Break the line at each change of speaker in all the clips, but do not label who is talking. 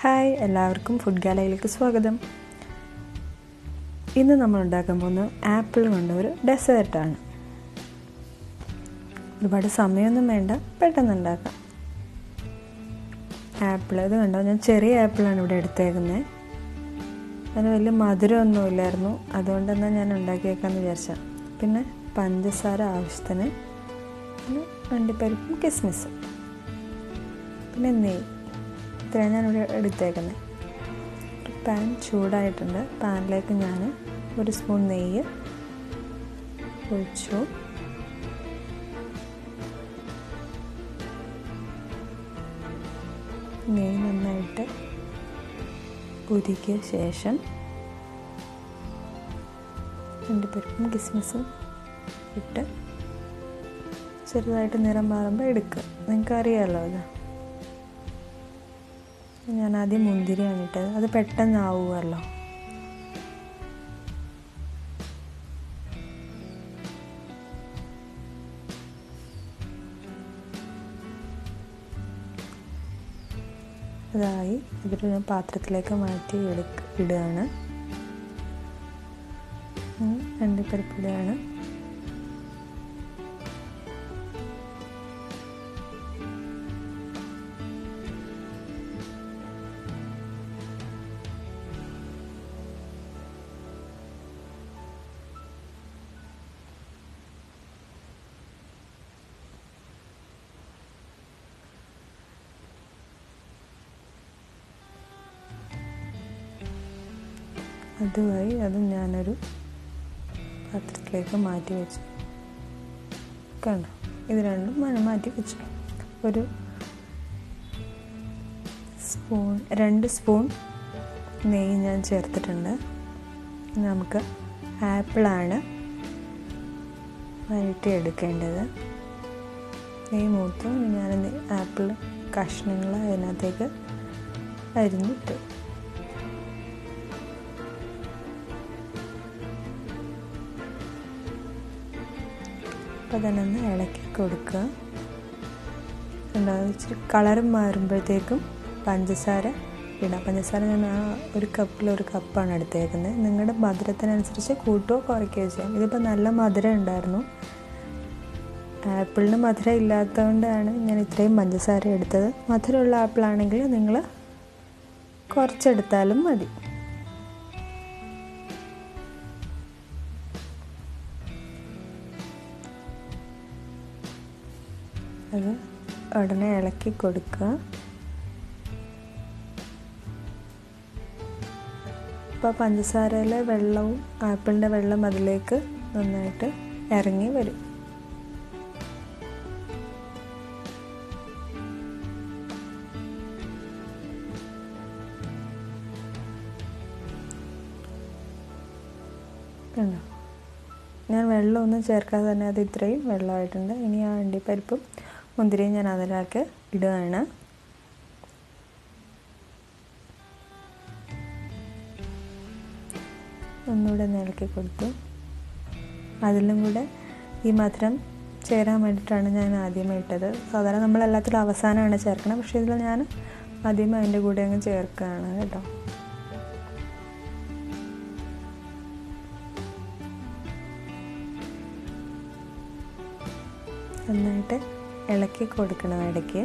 Hi, എല്ലാവർക്കും food ഗാലയിലേക്ക് സ്വാഗതം. ഇന്ന് നമ്മൾ ഉണ്ടാക്കാൻ പോകുന്നത് ആപ്പിൾ കൊണ്ട് ഒരു ഡെസേർട്ടാണ്. ഒരുപാട് സമയമൊന്നും വേണ്ട, പെട്ടെന്ന് ഉണ്ടാക്കാം. ആപ്പിൾ ഇത് കണ്ടോ, ഞാൻ ചെറിയ ആപ്പിളാണ് ഇവിടെ എടുത്തേക്കുന്നത്. അതിന് വലിയ മധുരമൊന്നുമില്ലായിരുന്നു, അതുകൊണ്ട് തന്നെ ഞാൻ ഉണ്ടാക്കിയേക്കാമെന്ന് വിചാരിച്ചാൽ. പിന്നെ പഞ്ചസാര ആവശ്യത്തിന്, പിന്നെ അണ്ടിപ്പരിപ്പും കിസ്മിസും, പിന്നെ നെയ്യ്. ഇത്രയാണ് ഞാനിവിടെ എടുത്തേക്കുന്നത്. ഒരു പാൻ ചൂടായിട്ടുണ്ട്. പാനിലേക്ക് ഞാൻ 1 സ്പൂൺ നെയ്യ് ഒഴിച്ചു. നെയ്യ് നന്നായിട്ട് ഉരുക്കിയ ശേഷം അണ്ടിപ്പരിപ്പും കിസ്മിസും ഇട്ട് ചെറുതായിട്ട് നിറം മാറുമ്പോൾ എടുക്കുക. നിങ്ങൾക്കറിയാമല്ലോ അത്. ഞാൻ ആദ്യം മുന്തിരിയാണ് ഇട്ടത്, അത് പെട്ടെന്നാവുമല്ലോ. അതായി ഇതൊരു ഞാൻ പാത്രത്തിലേക്ക് മാറ്റി ഇടുകയാണ്. അണ്ടിപ്പരിപ്പ് ഇടുകയാണ്. അതുമായി അത് ഞാനൊരു പാത്രത്തിലേക്ക് മാറ്റി വെച്ചു. കണ്ടോ, ഇത് രണ്ടും മാറ്റി വെച്ചു. ഒരു 2 സ്പൂൺ നെയ്യ് ഞാൻ ചേർത്തിട്ടുണ്ട്. നമുക്ക് ആപ്പിളാണ് വഴറ്റിയെടുക്കേണ്ടത്. നെയ്യ് മൂത്ത് ഞാൻ ആപ്പിൾ കഷ്ണങ്ങൾ അതിനകത്തേക്ക് അരിഞ്ഞിട്ടു. അപ്പോൾ തന്നെ ഇളക്കി കൊടുക്കുക. ഇച്ചിരി കളർ മാറുമ്പോഴത്തേക്കും പഞ്ചസാര ഇടാം. പഞ്ചസാര ഞാൻ ഒരു കപ്പാണ് എടുത്തേക്കുന്നത്. നിങ്ങളുടെ മധുരത്തിനനുസരിച്ച് കൂട്ടുകയോ കുറയ്ക്കുകയോ ചെയ്യാം. ഇതിപ്പോൾ നല്ല മധുരം ഉണ്ടായിരുന്നു. ആപ്പിളിന് മധുരം ഇല്ലാത്തതുകൊണ്ടാണ് ഞാൻ ഇത്രയും പഞ്ചസാര എടുത്തത്. മധുരമുള്ള ആപ്പിളാണെങ്കിൽ നിങ്ങൾ കുറച്ചെടുത്താലും മതി. അത് ഉടനെ ഇളക്കി കൊടുക്കുക. അപ്പോൾ പഞ്ചസാരയിലെ വെള്ളവും ആപ്പിളിൻ്റെ വെള്ളം അതിലേക്ക് നന്നായിട്ട് ഇറങ്ങി വരും. കണ്ടോ, ഞാൻ വെള്ളമൊന്നും ചേർക്കാതെ തന്നെ അത് ഇത്രയും വെള്ളമായിട്ടുണ്ട്. ഇനി ആ അണ്ടിപ്പരിപ്പും മുന്തിരിയും ഞാൻ അതിലേക്ക് ഇടുകയാണ്. ഒന്നുകൂടെ ഇളക്കി കൊടുത്തു. അതിലും കൂടെ ഈ മധുരം ചേരാൻ വേണ്ടിയിട്ടാണ് ഞാൻ ആദ്യമേ ഇട്ടത്. സാധാരണ നമ്മളെല്ലാത്തിലും അവസാനമാണ് ചേർക്കണം, പക്ഷേ ഇതിൽ ഞാൻ ആദ്യമേ അതിൻ്റെ കൂടെ അങ്ങ് ചേർക്കുകയാണ് കേട്ടോ. നന്നായിട്ട് ഇളക്കി കൊടുക്കണം ഇടയ്ക്ക്.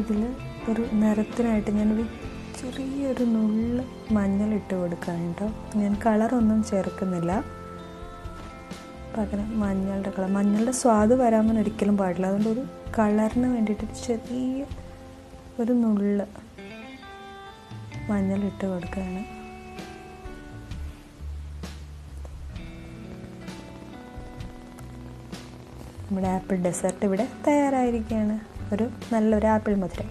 ഇതിൽ ഒരു നിറത്തിനായിട്ട് ഞാനൊരു ചെറിയൊരു നുള്ള് മഞ്ഞളിട്ട് കൊടുക്കാം കേട്ടോ. ഞാൻ കളറൊന്നും ചേർക്കുന്നില്ല, പകരം മഞ്ഞളുടെ സ്വാദ് വരാൻ ഒരിക്കലും പാടില്ല. അതുകൊണ്ട് ഒരു കളറിന് വേണ്ടിയിട്ട് ചെറിയ ഒരു നുള്ള് മഞ്ഞളിട്ട് കൊടുക്കുകയാണ്. നമ്മുടെ ആപ്പിൾ ഡെസേർട്ട് ഇവിടെ തയ്യാറായിരിക്കുകയാണ്. നല്ലൊരു ആപ്പിൾ മധുരം.